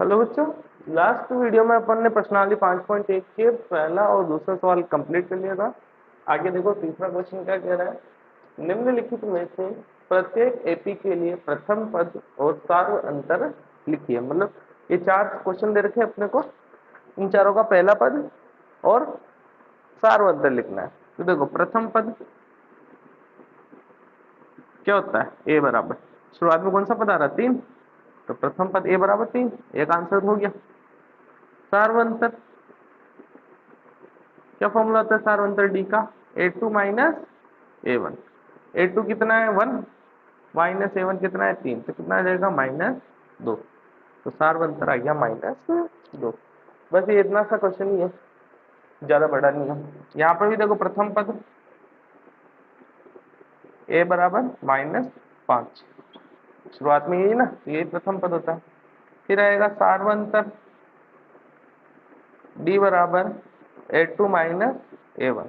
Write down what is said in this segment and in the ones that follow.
Hello बच्चों, last video में अपन ने प्रश्नावली 5.1 के पहला और दूसरा सवाल कंप्लीट कर लिया था। आगे देखो तीसरा क्वेश्चन क्या कह रहा है। निम्नलिखित में से प्रत्येक एपी के लिए प्रथम पद और सार्व अंतर लिखिए। मतलब ये चार क्वेश्चन दे रखे हैं अपने को, इन चारों का पहला पद और सार्व अंतर लिखना है। तो देखो प्रथम पद क्या होता है, ए बराबर शुरुआत में कौन सा पद आ रहा है, 3। तो प्रथम पद ए बराबर 3, एक आंसर हो गया। सार्वंतर क्या फॉर्मूला होता है सार्वंतर डी का, A2 माइनस A1। A2 कितना है 1, माइनस A1 कितना है 3, तो कितना आ जाएगा -2। तो सार्वंतर आ गया -2। बस ये इतना सा क्वेश्चन ही है, ज्यादा बड़ा नहीं है। यहाँ पर भी देखो प्रथम पद A बराबर -5, शुरुआत में यही ना, यही प्रथम पद होता है। फिर आएगा सार्वंतर D बराबर A2 माइनस A1।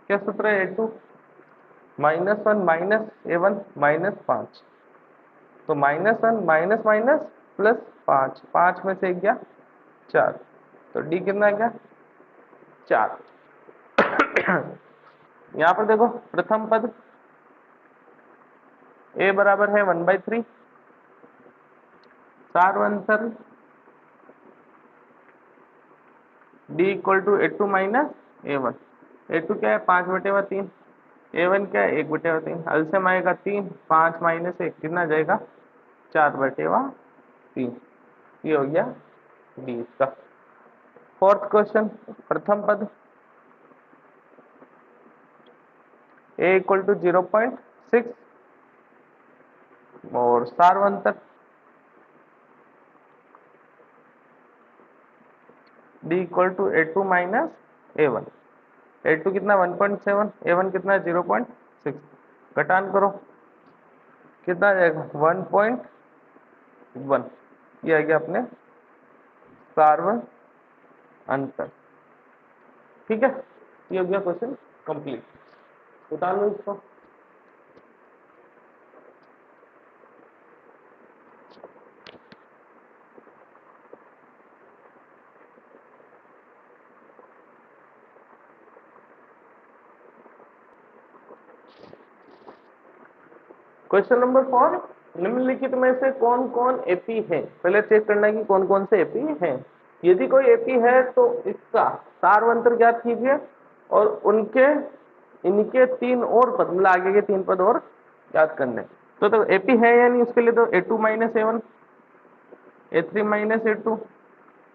क्या सूत्र है, A2 -1 माइनस A1 -5। तो -1 माइनस माइनस प्लस 5, 5 में से गया 4, तो D कितना गया 4। यहाँ पर देखो प्रथम पद A बराबर है 1/3, सार्वंतर D equal to A2 minus A1। A2 क्या है 5/3, A1 क्या है 1/3। एलसीएम आएगा 3, 5 माइनस 1 कितना जाएगा 4/3। ये हो गया डी इसका। फोर्थ क्वेश्चन, प्रथम पद A इक्वल टू 0.6 और सार्वंतर D equal to A2 minus A1। A2 कितना 1.7, A1 कितना 0.6, घटान करो कितना आ जाएगा 1.1। ये आ गया अपने सार्व अंतर। ठीक है, ये हो गया क्वेश्चन कंप्लीट। उतार लो इसको। क्वेश्चन नंबर 4, निम्नलिखित में से कौन कौन एपी है। पहले चेक करना है कि कौन कौन से एपी हैं। यदि कोई एपी है तो इसका सार्वंतर ज्ञात कीजिए और उनके इनके 3 और पद, मतलब आगे के 3 पद और ज्ञात करने। तो एपी है या नहीं उसके लिए तो A2 minus A1, A3 minus A2,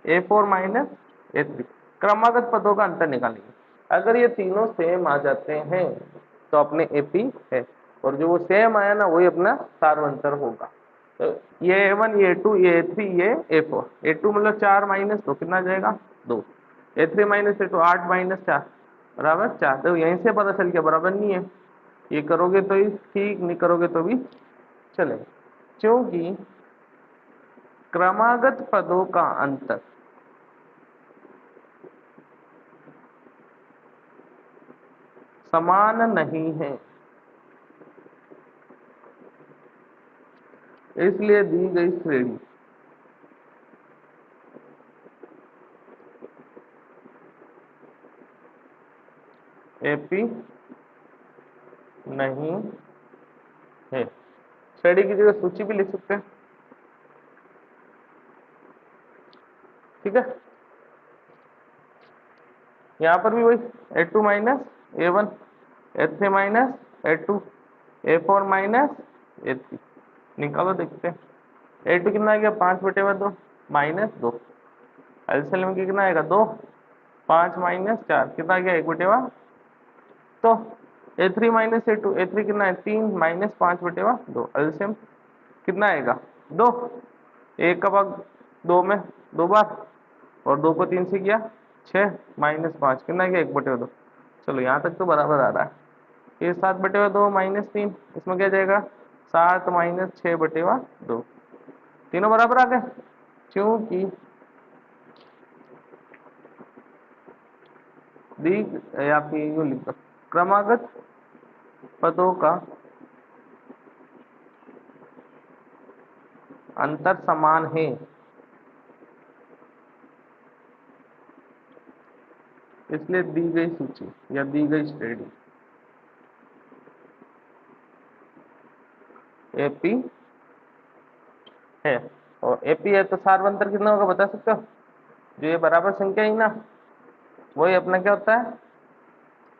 A4 minus A3 क्रमागत पदों का अंतर निकालेंगे। अगर ये तीनों सेम आ जाते हैं तो अपने एपी है, और जो वो सेम आया ना वही अपना सार्वंतर होगा। तो ये A1, ये A2, ये A3, ये A4। A2 मतलब 4 माइनस 2 कितना जाएगा 2। A3 माइनस A2 8 माइनस 4 बराबर 4। तो यहीं से पता चल गया बराबर नहीं है। ये करोगे तो ही ठीक, नहीं करोगे तो भी चलेगा, क्योंकि क्रमागत पदों का अंतर समान नहीं है, इसलिए दी गई श्रेणी एपी नहीं है। श्रेणी की जगह सूची भी लिख सकते हैं। ठीक है, यहां पर भी वही A2 minus A1, A3 minus A2, A4 minus A3 निकालो, देखते हैं। A2 कितना आ गया 5/2 -2, एलसीएम कितना आएगा 2, 5 माइनस 4 कितना आ गया 1/2। तो A3 माइनस A2, A3 कितना है 3 माइनस 5/2, एलसीएम कितना आएगा 2। 1 का भाग 2 में 2 बार, और 2 को 3 से किया 6 माइनस 5 कितना गया 1/2। चलो यहाँ तक तो बराबर आ रहा है। ये 7/2 माइनस 3, इसमें क्या जाएगा 7 माइनस 6/2, तीनों बराबर आ गए। क्योंकि आपकी यूं लिख दो, क्रमागत पदों का अंतर समान है, इसलिए दी गई सूची या दी गई श्रेणी एपी है। और एपी है तो सार्वंतर कितना होगा बता सकते हो? जो ये बराबर संख्या ही ना, वही अपना क्या होता है?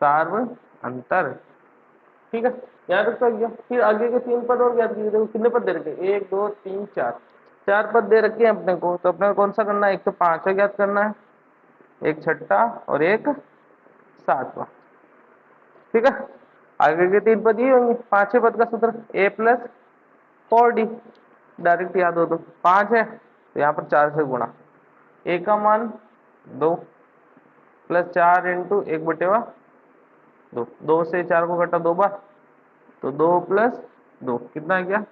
सार्व अंतर। ठीक है, याद रखो गया। फिर आगे के 3 पद और याद कीजिए। देखो कितने पद दे रखे? 1 2 3 4, 4 पद दे रखे हैं अपने को। तो अपने को कौन सा करना है? एक तो पांचवा ज्ञात करना है, एक छठा और एक सातवां। ठीक है, आगे के 3 पद ये होंगे। पांचवें पद का सूत्र a प्लस 4d, डायरेक्ट याद हो तो 5 है तो यहाँ पर 4 से गुणा, a का मान 2 प्लस 4 इंटू 1/2, 2 से 4 को घटा 2 बार तो 2 प्लस 2 कितना है क्या?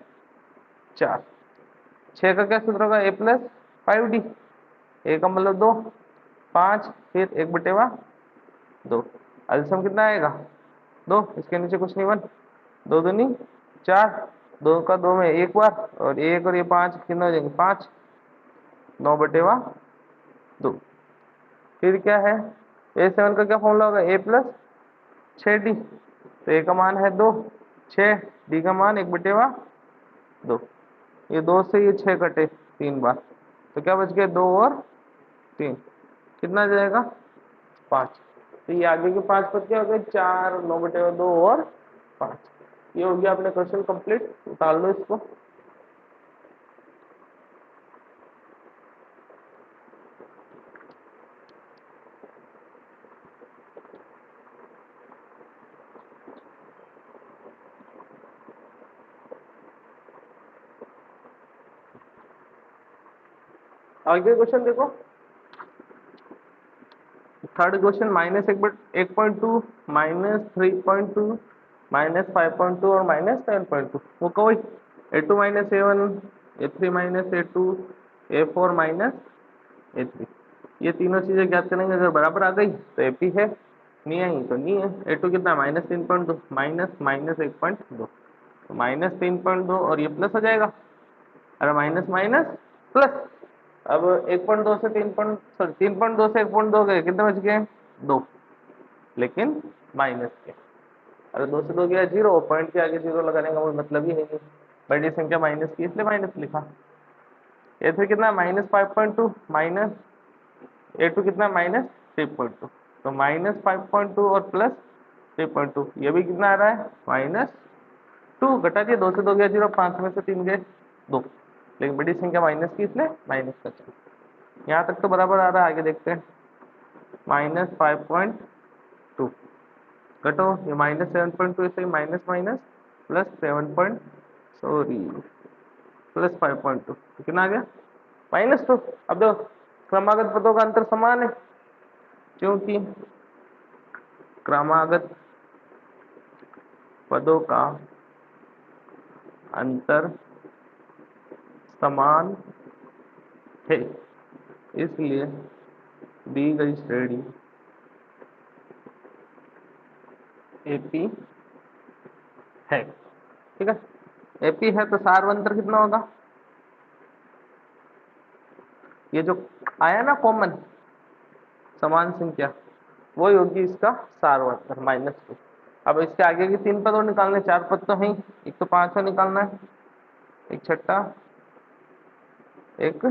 4। 6 का क्या सूत्र होगा? a प्लस 5d, a का मतलब 2, 5 फिर 1/2, एल्सियम कितना आएगा? 2, इसके नीचे कुछ नहीं, 1 2 दूनी 4, 2 का 2 में एक बार और 1 और ये 5 कितना हो जाएंगे? 5, 9/2। फिर क्या है? a7 का क्या फॉर्मूला होगा? a प्लस 6d, तो a का मान है 2, 6, d का मान 1/2। ये 2 से ये 6 कटे 3 बार तो क्या बच गया? 2 और 3 कितना जाएगा? 5। तो ये आगे के 5 पद क्या हो गए? 4, 9/2 और 5। ये हो गया अपने क्वेश्चन कंप्लीट। उतार लो इसको। आगे क्वेश्चन देखो, थर्ड क्वेश्चन -1.2 -3.2 -5.2 और -7.2। वो कोई a2 -a1 a3 -a2 a4 -a3, ये तीनों चीजें ज्ञात करेंगे। अगर बराबर आ गई तो एपी है, नहीं आई तो नहीं है। a2 कितना? -3.2 माइनस -1.2, तो -3.2 और ये प्लस हो जाएगा। अरे माइनस माइनस प्लस, अब 1.2 से 3.2 से 1.2 गए, कितने बच गए? 2, लेकिन माइनस के। अगर 2 से 2 गया 0, पॉइंट के आगे 0 लगाने का कोई मतलब ही नहीं। बड़ी संख्या माइनस की इसलिए माइनस लिखा। ए3 कितना? -5.2 माइनस a2 कितना? -3.2, तो -5.2 और प्लस 3.2, ये भी कितना आ रहा है? -2। घटा दिए, 2 से 2 गया 0, 5 में से 3 गए 2, लेकिन बड़ी संख्या माइनस की इसलिए माइनस का चिन्ह। यहाँ तक तो बराबर आ रहा है। आगे देखते हैं। -5.2 घटो, ये -7.2, ऐसे माइनस माइनस प्लस 5.2 कितना आ गया? -2। अब देखो क्रमागत पदों का अंतर समान है, क्योंकि क्रमागत पदों का अंतर समान है, इसलिए दी गई श्रेणी एपी है। ठीक है, एपी है तो सार्वंतर कितना होगा? ये जो आया ना कॉमन समान संख्या, वही होगी इसका सार्वंतर -2। अब इसके आगे के 3 पद और निकालने, 4 पद तो हैं, एक तो 5वां निकालना है, एक छठा, एक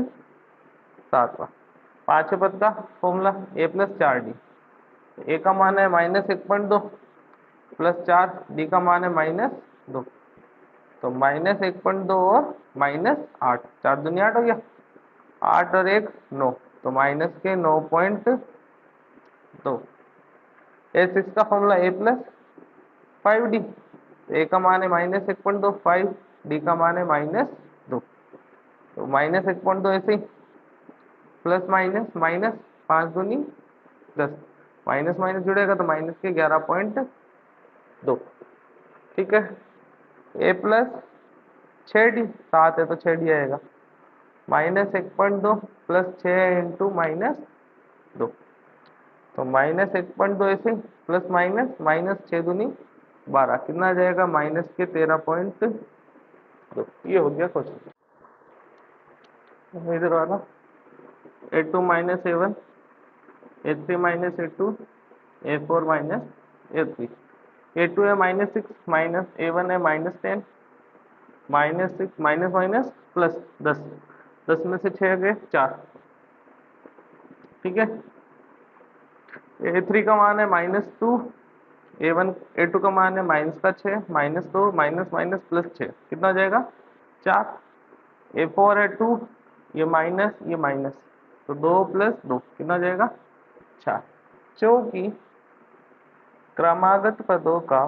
सातवां। 5वें पद का formula a plus 4d, a का मान है -1.2 प्लस 4, d का मान है -2, तो -1.2 और -8, 4 दूनी 8 हो गया, 8 और 1 9, तो माइनस के 9.2। a6 का formula a plus 5d, a का मान है -1.2, 5, d का मान है -2, तो -1.2 ऐसे ही प्लस माइनस माइनस, 5 दूनी 10, माइनस माइनस जुड़ेगा तो माइनस के 11.2। ठीक है, a प्लस 6d, 7 है तो 6d आएगा, -1.2 प्लस 6 इंटू -2, तो -1.2 ऐसे प्लस माइनस माइनस 6 दूनी 12, कितना आ जाएगा? माइनस के 13.2। ये हो गया क्वेश्चन। इधर वाला a2 -a1 a3 -a2 A4 minus A3, A2 है -6 माइनस A1 है -10 -6 माइनस माइनस प्लस 10, 10 में से 6 गए 4, ठीक है। A3 का मान है -2, A1 A2 का मान है -6 -2 माइनस माइनस प्लस 6 कितना आ जाएगा 4। A4 है 2, ये माइनस तो 2 + 2 कितना आ जाएगा 4। क्योंकि क्रमागत पदों का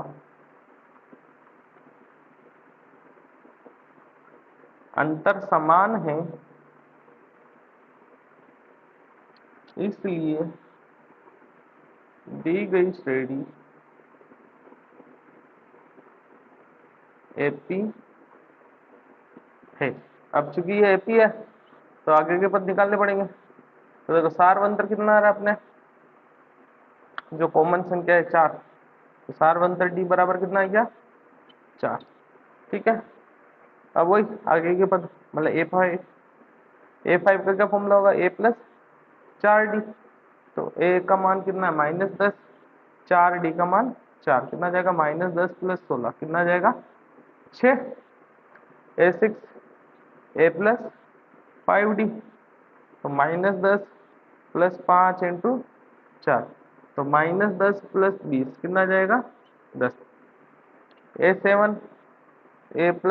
अंतर समान है, इसलिए दी गई श्रेणी एपी है। अब चूंकि ये एपी है तो आगे के पद निकालने पड़ेंगे। तो देखो सारवंतर कितना आ रहा है अपने, जो कॉमन संख्या है 4, तो सारवंतर डी बराबर कितना आ गया 4, ठीक है। अब वही आगे के पद मतलब A5 का क्या फॉर्मूला होगा A + 4D, तो A का मान कितना है -10, 4D का मान 4 कितना जाएगा -10 + 16 कितना जाएगा 6। A6 A + 5D, तो -10 + 5 × 4, तो -10 + 20 कितना जाएगा 10। A7 A +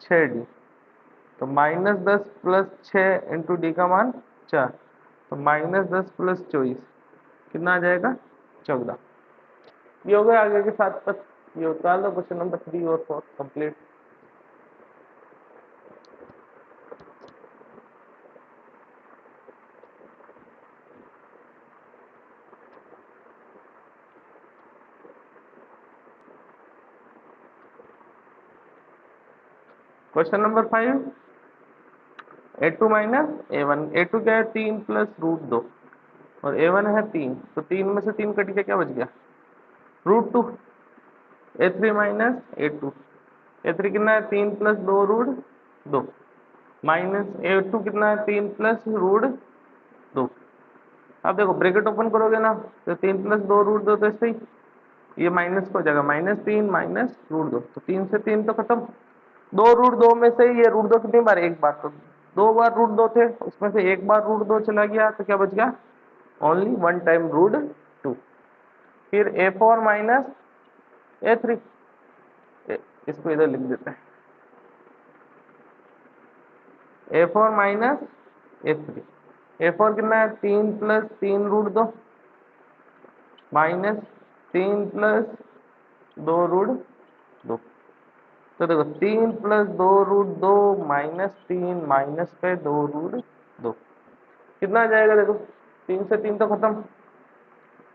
6D, तो -10 + 6 × D का मान 4, तो -10 + 24 कितना आ जाएगा 14। ये हो गया आगे के 7 पद। ये उतार लो क्वेश्चन नंबर 3 और 4 complete. Question number 5, A2 - A1, A2 क्या है 3 + √2 और A1 है 3, तो 3 में से 3 कट गया क्या बच गया √2। A3 - A2, A3 कितना है 3 + 2 √2 माइनस A2 कितना है 3 + √2। अब देखो ब्रैकेट ओपन करोगे ना तो 3 + 2 √2 तो ऐसे ही ये माइनस हो जाएगा -3 -√2, तो 3 से 3 तो खत्म। 2 √2 में से ये √2 कितनी बार, एक बार, तो 2 बार √2 थे, उसमें से एक बार √2 चला गया तो क्या बच गया ओनली 1 टाइम √2। फिर A4 - A3, इसको इधर लिख देते हैं A4 - A3। A4 कितना है 3 + 3 √2 -3 + 2 √2, तो देखो 3 + 2 √2 -3 माइनस पे 2 √2 कितना आ जाएगा, देखो 3 से 3 तो खत्म,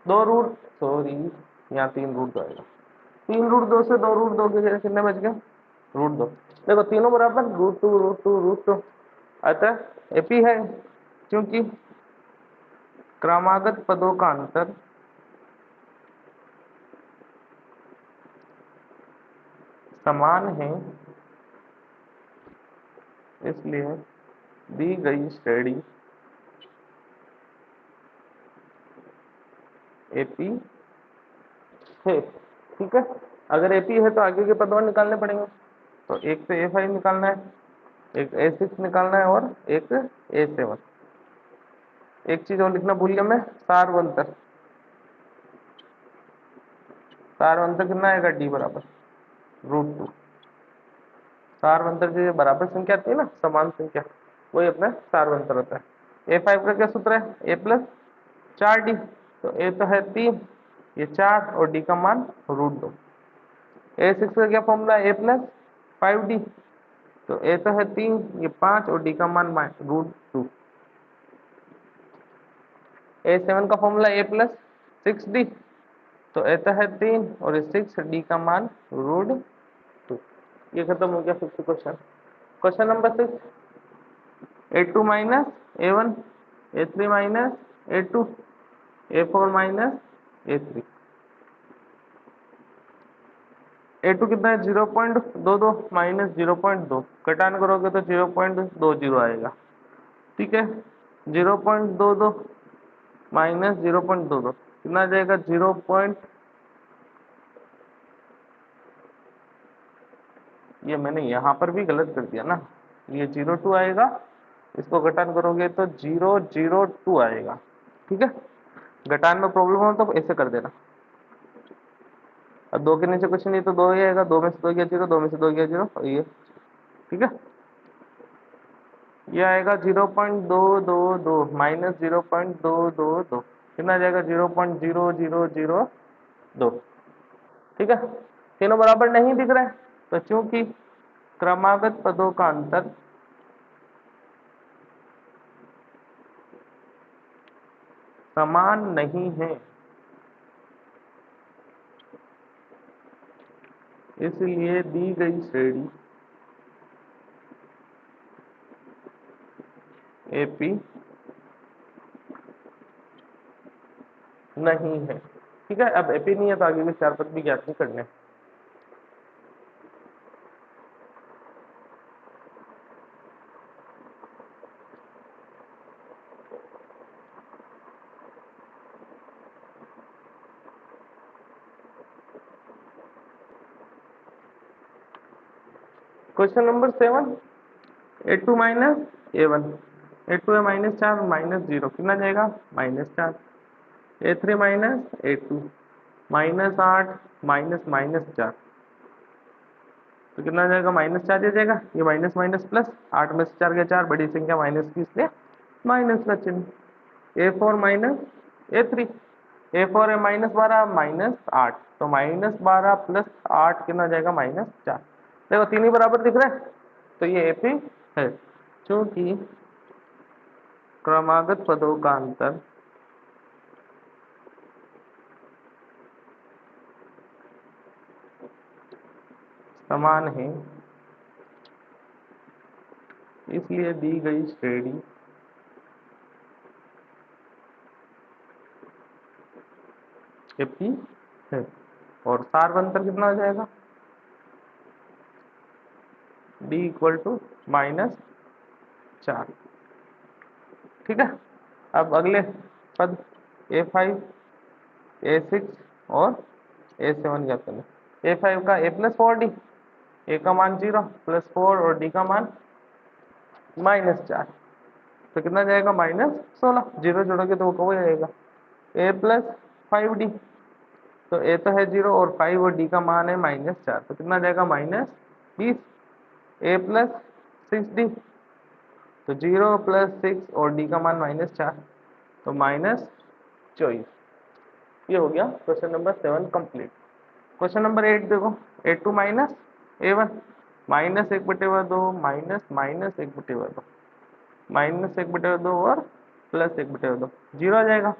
2 रूट सॉरी यहाँ 3 √2 आएगा, 3 √2 से 2 √2 के जगह कितने बच गए √2। देखो तीनों बराबर √2 √2 √2, अतः एपी है क्योंकि क्रमागत पदों का अंतर समान है, इसलिए दी गई श्रेणी एपी है, ठीक है। अगर एपी है तो आगे के पद और निकालने पड़ेंगे, तो एक तो A5 निकालना है, एक A6 निकालना है और एक A7। एक चीज और लिखना भूल गया मैं, सारवंतर, सारवंतर कितना आएगा D बराबर √2। सारवंतर जो बराबर संख्या आती है ना, समान संख्या, वही अपना सारवंतर होता है। A5 का क्या सूत्र है A + 4D, तो A तो है 3, ये 4 और D का मान √2। A6 का क्या फॉर्मूला है A + 5D, तो A तो है 3, ये 5 और D का मान √2। A7 का फॉर्मूला A + 6D, तो A तो है 3 और ये 6 D का मान √2। ये खत्म हो गया 50 question. Question number 6, A2 - A1, A3 - A2, A4 - A3। A2 कितना है 0.22 -0.2, घटान करोगे तो 0.20 आएगा, ठीक है। 0.22 - 0.22 कितना आ जाएगा 0 पॉइंट, ये मैंने यहाँ पर भी गलत कर दिया ना, ये 02 आएगा, इसको घटान करोगे तो 002 आएगा। ठीक है, घटान में प्रॉब्लम हो तो ऐसे कर देना। अब 2 के नीचे कुछ नहीं तो 2 ही आएगा, 2 में से 2 गया 0, 2 में से 2 गया 0, ये ठीक है। ये आएगा 0.222 माइनस 0.222, कितना आ जाएगा 0.0002। ठीक है, तीनों बराबर नहीं दिख रहे, तो चूंकि क्रमागत पदों का अंतर समान नहीं है, इसलिए दी गई श्रेणी एपी नहीं है। ठीक है, अब एपी नहीं है तो आगे के 4 पद भी ज्ञात नहीं करने। Question number 7, A2 minus A1, A2 है -4 -0, कितना जाएगा -4, A3 माइनस A2 -8 -4, तो कितना जाएगा -4 आ जाएगा, ये माइनस माइनस प्लस, 8 में से 4 गया 4, बड़ी संख्या माइनस की इसलिए माइनस का चिन्ह। A4 माइनस A3, A4 है -12 -8, तो -12 प्लस 8 कितना जाएगा -4। देखो तीन ही बराबर दिख रहे हैं, तो ये एपी है, क्योंकि क्रमागत पदों का अंतर समान है, इसलिए दी गई श्रेणी एपी है। और सार्वंतर कितना हो जाएगा, d इक्वल टू -4। ठीक है, अब अगले पद A5 A6 और A7 ज्ञात करें। A5 का A प्लस 4D, A का मान 0 +4 और D का मान -4, तो कितना जाएगा -16, 0 जोड़ोगे तो वो कब हो जाएगा A प्लस 5D, तो A तो है 0 और 5 और D का मान है -4, तो कितना जाएगा -20, A प्लस 6D, तो 0 प्लस 6 और D का मान -4, तो -24। ये हो गया question number 7 complete. Question number 8 देखो, A2 माइनस A1, -1/2 माइनस -1/2, -1/2 और +1/2, 0 आ जाएगा।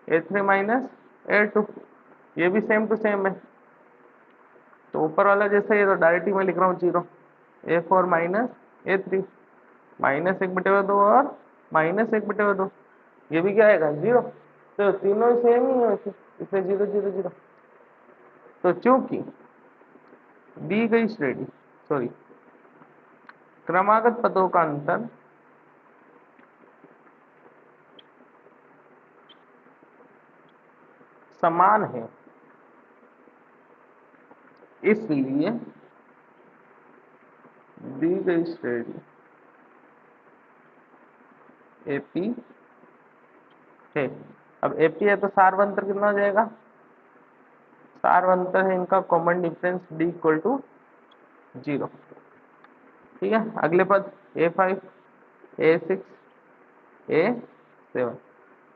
A3 माइनस A2, ये भी सेम टू सेम है, तो ऊपर वाला जैसे ये तो डायरेक्ट ही मैं लिख रहा हूँ 0। A4 माइनस A3, -1/2 और -1/2, ये भी क्या आएगा 0, तो तीनों सेम ही है, इसलिए 0 0 0। तो चूंकि दी गई श्रेणी क्रमागत पदों का अंतर समान है, इसलिए दी गई श्रेणी एपी है। अब एपी है तो सार्वंतर कितना हो जाएगा, सार्वंतर है इनका common difference d equal to 0। ठीक है, अगले पद A5 A6 A7,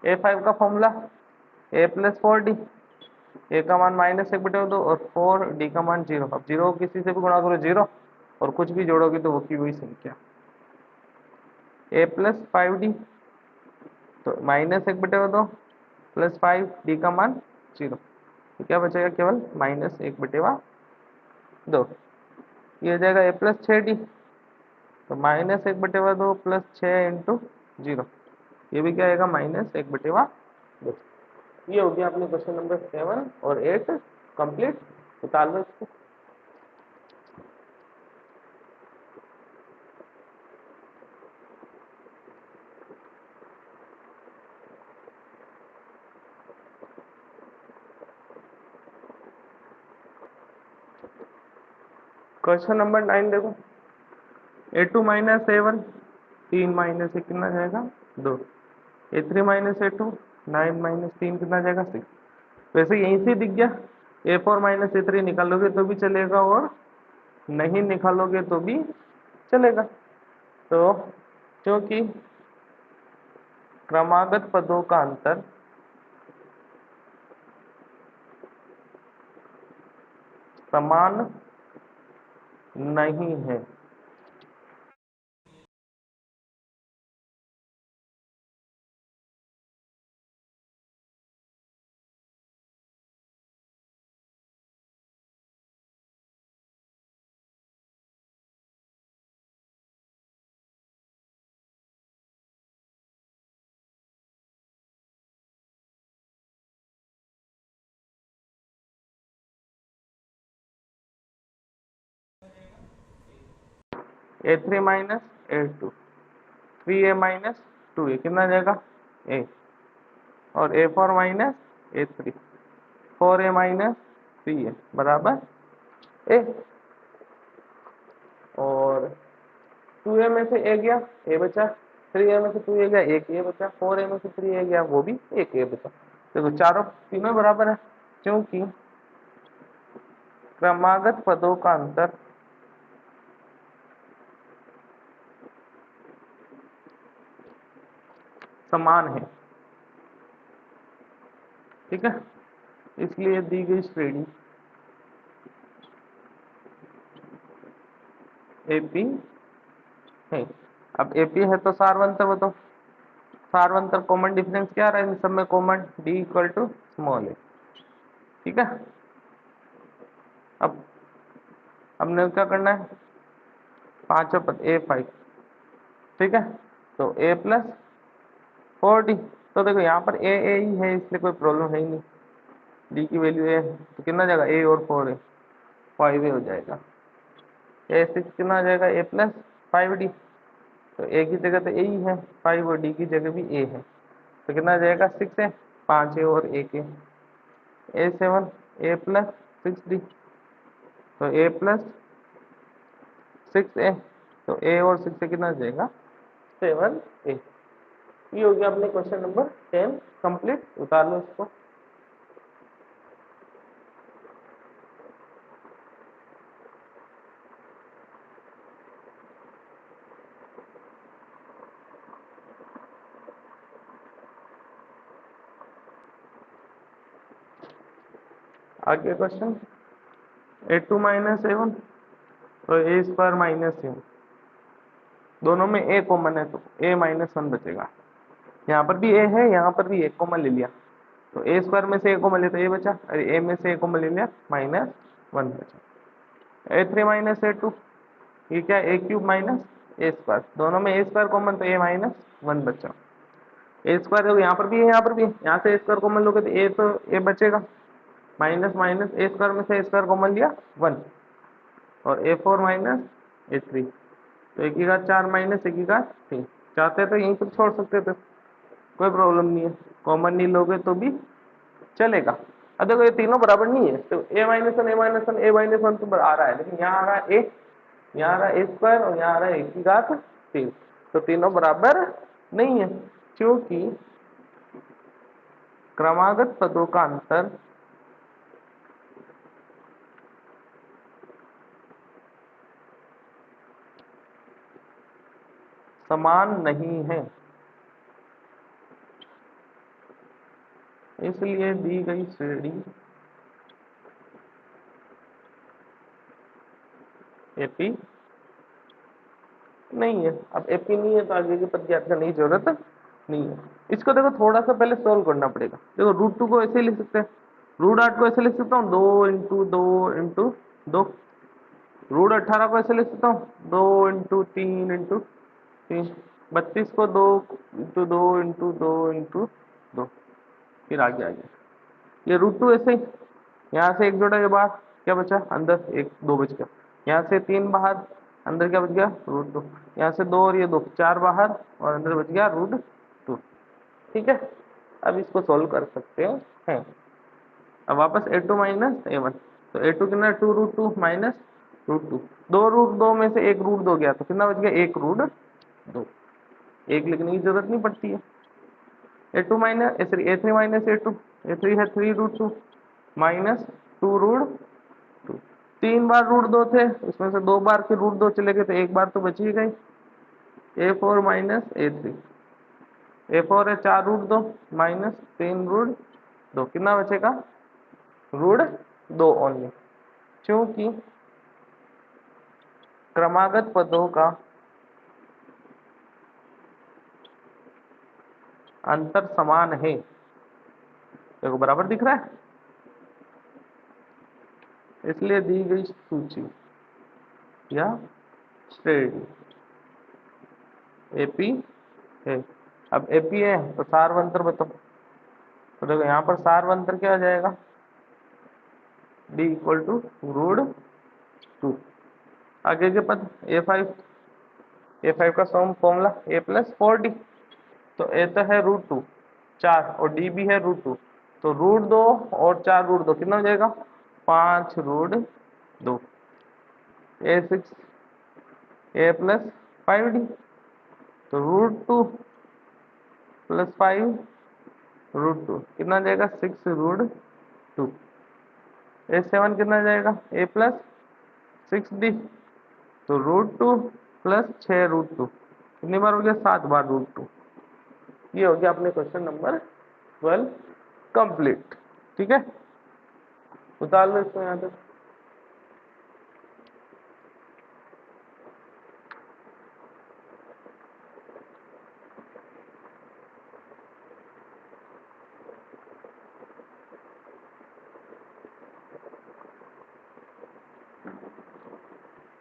A5 का formula A plus 4D, A का मान -1/2 और 4D का मान 0। अब 0 किसी से भी गुणा करो 0, और कुछ भी जोड़ोगे तो वो की वही संख्या। A प्लस 5D, तो -1/2 प्लस 5D का मान 0, तो क्या बचेगा केवल -1/2। ये हो जाएगा A प्लस 6D, तो -1/2 प्लस 6 इंटू 0, ये भी क्या आएगा -1/2। ये हो गया अपने क्वेश्चन नंबर 7 और 8 कंप्लीट। निकाल लो इसको। क्वेश्चन नंबर 9 देखो, A2 माइनस A1, 3 माइनस 1 कितना जाएगा 2, A3 माइनस A2, 9 माइनस 3 कितना जाएगा 6। वैसे यहीं से दिख गया, A4 माइनस A3 निकालोगे तो भी चलेगा और नहीं निकालोगे तो भी चलेगा। तो क्योंकि क्रमागत पदों का अंतर समान नहीं है, A3 minus A2, 3A minus 2A कितना जाएगा A, और A4 minus A3, 4A minus 3A बराबर A, और 2A में से A गया A बचा, 3A में से 2A गया एक A बचा, 4A में से 3A गया वो भी एक A बचा। देखो चारों तीनों बराबर है, क्योंकि क्रमागत पदों का अंतर समान है, ठीक है। इसलिए दी गई श्रेणी AP है। अब AP है तो सारवंतर बताओ, सारवंतर कॉमन डिफरेंस क्या रहा है इन सब में common, D equal to small a, ठीक है। अब हमने क्या करना है, पांचों पद A5, ठीक है। तो A प्लस 4D, तो देखो यहाँ पर A ही है इसलिए कोई प्रॉब्लम है ही नहीं, D की वैल्यू A, तो कितना जाएगा A और 4A 5A हो जाएगा। A6 कितना आ जाएगा A प्लस 5D, तो A की जगह तो A ही है 5 और D की जगह भी A है, तो कितना आ जाएगा 6A, 5A और 1A। A7 A plus 6D, तो A प्लस 6A, तो A और 6 से कितना आ जाएगा 7A। ये हो गया अपने क्वेश्चन नंबर 10 कंप्लीट, उतार लो इसको। आगे क्वेश्चन A2 माइनस A1 तो A स्क्वायर माइनस A, दोनों में A कॉमन है तो A माइनस 1 बचेगा। यहाँ पर भी A है, यहाँ पर भी A कॉमन ले लिया, तो A स्क्वायर में से A कॉमन लिया तो A बचा, अरे A में से A कॉमन ले लिया माइनस 1 बचा। A3 माइनस A2, ये क्या A cube minus A square, दोनों में A स्क्वायर कॉमन तो A माइनस 1 बचा। A स्क्वायर देखो यहाँ पर भी है, यहाँ पर भी है, यहाँ से A स्क्वायर कॉमन लोगे तो A बचेगा, माइनस माइनस A स्क्वायर में से A स्क्वायर कॉमन लिया 1, और A4 माइनस A3, तो एक ही घात 4 माइनस एक ही घात 3, चाहते तो यहीं पर छोड़ सकते थे, कोई प्रॉब्लम नहीं है, कॉमन नहीं लोगे तो भी चलेगा। अब देखो ये तीनों बराबर नहीं है, तो A minus 1 A minus 1 A minus 1 तो आ रहा है, लेकिन यहाँ आ रहा है A, यहाँ आ रहा है A स्क्वायर और यहाँ आ रहा है एक ही घात 3, तो तीनों बराबर नहीं है, क्योंकि क्रमागत पदों का अंतर समान नहीं है, इसलिए दी गई श्रेणी AP नहीं है। अब AP नहीं है तो आगे के पद ज्ञात करने की जरूरत नहीं है। इसको देखो थोड़ा सा पहले सोल्व करना पड़ेगा। देखो √2 को ऐसे ही लिख सकते हैं, √8 को ऐसे लिख सकता हूँ 2 इंटू 2 इंटू 2, √18 को ऐसे लिख सकता हूँ 2 इंटू 3 इंटू 3, 32 को 2 इंटू 2 इंटू 2 इंटू 2, फिर आगे आगे ये √2 ऐसे ही, यहाँ से एक जोड़ा के बाहर क्या बचा, अंदर एक 2 बच गया, यहाँ से 3 बाहर, अंदर क्या बच गया √2, यहाँ से 2 और ये 2 4 बाहर और अंदर बच गया √2, ठीक है। अब इसको सोल्व कर सकते हैं। अब वापस A2 माइनस A1, तो A2 कितना 2 √2 माइनस √2। 2 √2 में से एक √2 गया तो कितना बच गया, 1 √2। एक लिखने की जरूरत नहीं पड़ती है। A2 minus A3 minus A2, A3 है 3 √2 माइनस 2 √2। 3 बार √2 थे, उसमें से 2 बार के √2 चले गए तो एक बार तो बच ही गई। A4 माइनस A3, A4 है 4 √2 माइनस 3 √2, कितना बचेगा, √2 ओनली। क्योंकि क्रमागत पदों का अंतर समान है, देखो बराबर दिख रहा है, इसलिए दी गई सूची या श्रेणी एपी है। अब एपी है तो सार्वंतर बताओ, तो देखो यहाँ पर सार्वंतर क्या आ जाएगा, डी इक्वल टू √2। आगे के पद A5 का फॉर्मूला A प्लस 4D, तो A तो है √2 4 और D भी है √2, तो √2 और 4 √2 कितना हो जाएगा, 5 √2। A6 A प्लस 5D, तो √2 प्लस 5 √2 कितना जाएगा, 6 √2। A7 कितना जाएगा, A प्लस 6D, तो √2 प्लस 6 √2 कितनी बार हो गया, 7 बार √2। ये हो गया अपने क्वेश्चन नंबर 12 कंप्लीट। ठीक है, उतार लो इसको यहाँ तक।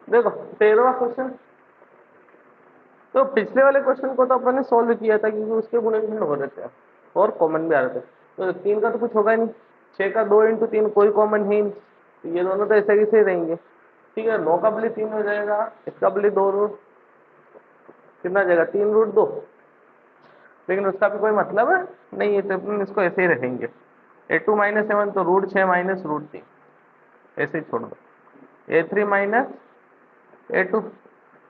देखो 13वां क्वेश्चन, तो पिछले वाले क्वेश्चन को तो अपन ने सॉल्व किया था क्योंकि उसके गुणनखंड हो रहे थे और कॉमन भी आ रहे थे, तो 3 का तो कुछ होगा ही नहीं, 6 का 2 × 3 कोई कॉमन है नहीं, तो ये दोनों तो ऐसे कैसे रहेंगे। ठीक है, 9 का बदले 3 हो जाएगा, इसका बदले 2 कितना आ जाएगा, 3 √2, लेकिन उसका भी कोई मतलब है नहीं है, तो अपन इसको ऐसे ही रखेंगे। A2 माइनस 7 तो √6 माइनस √3 ऐसे ही छोड़ दो। A3 माइनस A2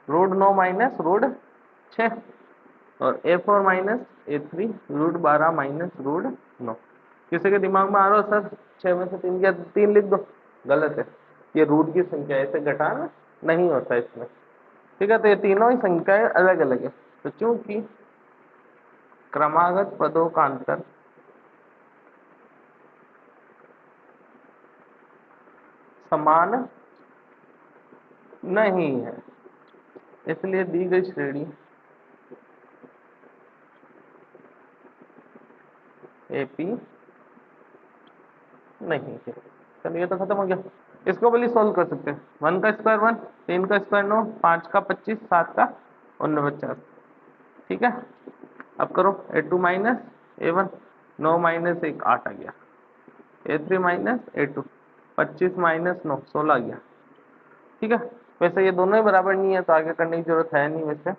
√9 माइनस √6, और A4 माइनस A3 √12 माइनस √9। किसी के दिमाग में आ रहा हो सर 6 में से 3 क्या 3 लिख दो, गलत है, ये रूट की संख्या ऐसे घटाना नहीं होता इसमें। ठीक है, तो ये तीनों ही संख्याएं अलग अलग है, तो चूंकि क्रमागत पदों का अंतर समान नहीं है, इसलिए दी गई श्रेणी एपी नहीं है। चलिए ये तो खत्म हो गया, इसको बोलिए सॉल्व कर सकते हैं। 1 का स्क्वायर 1, 3 का स्क्वायर 9, 5 का 25, 7 का 49। ठीक है, अब करो A2 माइनस A1, 9 माइनस 1 8 आ गया, A3 माइनस A2 25 माइनस 9 16 आ गया। ठीक है, वैसे ये दोनों ही बराबर नहीं है तो आगे करने की जरूरत है नहीं, वैसे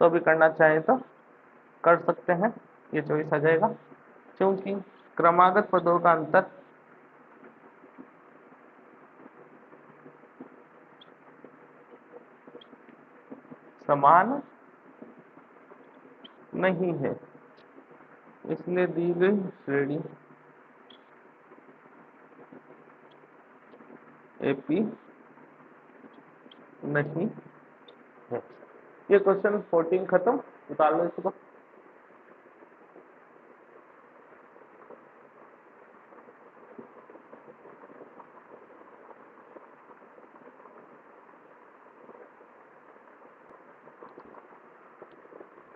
तो अभी करना चाहें तो कर सकते हैं, ये 24 आ जाएगा। क्योंकि क्रमागत पदों का अंतर समान नहीं है, इसलिए दी गई श्रेणी एपी नहीं है। ये क्वेश्चन 14 खत्म, उतार लो इसको।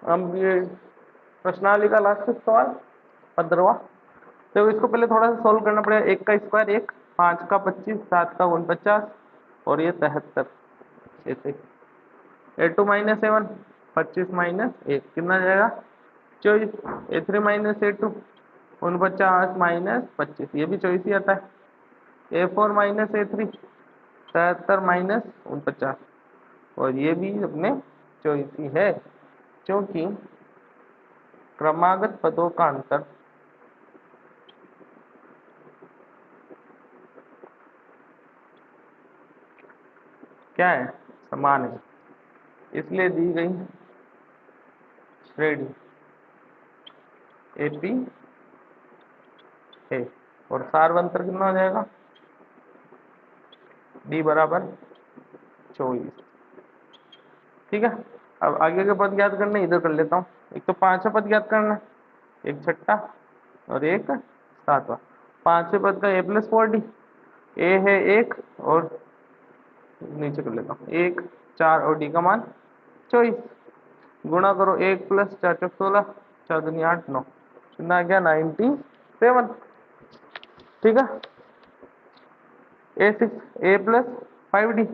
अब ये प्रश्नावली का लास्ट सवाल 15वां, तो इसको पहले थोड़ा सा सोल्व करना पड़ेगा। 1 का स्क्वायर 1, 5 का 25, 7 का 49 और ये 73 ऐसे। A2 माइनस A1 25 माइनस 1 कितना जाएगा, 24। A3 माइनस A2 49 माइनस 25, ये भी 24 ही आता है। A4 माइनस A3 73 माइनस 49, और ये भी अपने 24 ही है, क्योंकि क्रमागत पदों का अंतर क्या है, समान है, इसलिए दी गई श्रेणी एपी है। और सार्वंतर कितना हो जाएगा, डी बराबर 24। ठीक है, अब आगे के पद ज्ञात करने, इधर कर लेता हूँ। एक तो पांचवा पद ज्ञात करना है, एक छठा और एक सातवां। पांचवें पद का ए प्लस 4d, ए है 1 और नीचे कर लेता हूँ 1 4 और डी का मान 24। गुणा करो 1 प्लस 4 चौक 16, 4 दूनी 8 9, कितना आ गया 97। ठीक है, ए प्लस 5d,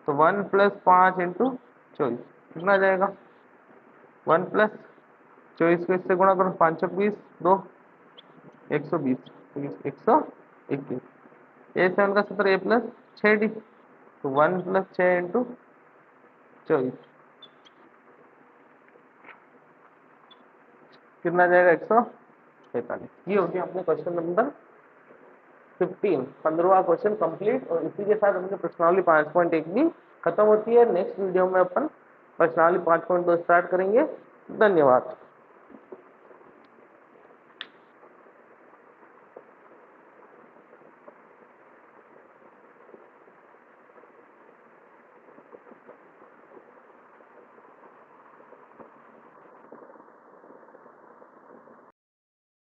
तो 1 प्लस 5 इंटू 24 कितना आ जाएगा, 1 प्लस 24 को इससे गुणा करो, 5 चौक 20 2 120 121। ए 7 का 17, ए प्लस 6d, तो 1 प्लस 6 इंटू 24 कितना आ जाएगा 145। ये हो गया अपने क्वेश्चन नंबर 15, 15वां क्वेश्चन कंप्लीट। और इसी के साथ अपनी प्रश्नावली 5.1 भी खत्म होती है। नेक्स्ट वीडियो में अपन प्रश्नावली 5.2 स्टार्ट करेंगे। धन्यवाद।